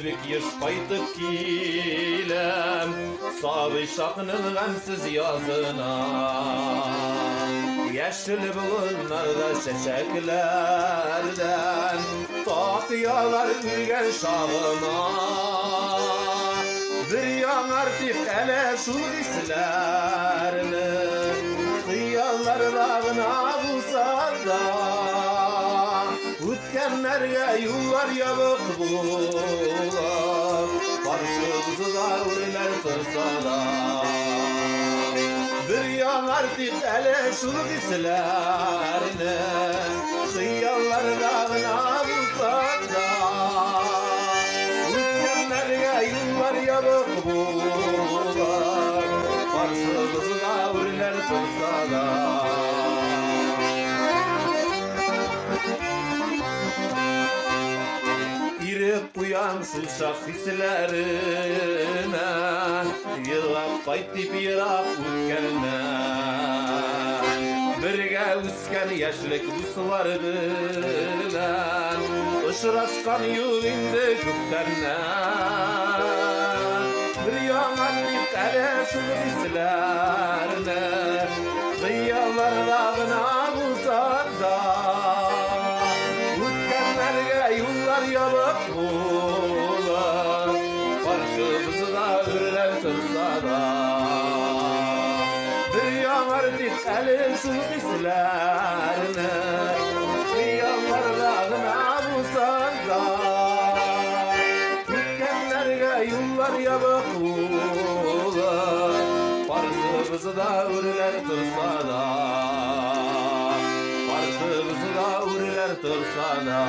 Köbük yış qaytıp kilem Sabi şakının gamsiz yazına Yeşil bulunlarda çeçeklerden Taqiyalar ürgen şağıma Bir yanartık ele şu hislerini Hıyallar dağına bulsa da Ütkenlerge yollar yabık bular Karşımızı da ürler tırsa da Bir yanartık ele şu hislerini Hıyallar dağına bulsa da Ütkenlerge yollar yabık bular Karşımızı da ürler tırsa da İrip uyan şu şahislerine Yılap qaytıp yırap ütkenine Birge üsken yaşlık buslar bilen Işıraşkan yıl indi göklerine Bir yanarlık ele şu hislerine Kıyallar dağına bulsa da Ütkenlerge yollar yabık bular Karşımızı da ürler tırsa da Bir yanardık elin şu hislerine Kıyallar dağına bulsan da Ütkenlerge yollar yabık bular Karşımızı da ürler tırsa da Karşımızı da ürler tırsa da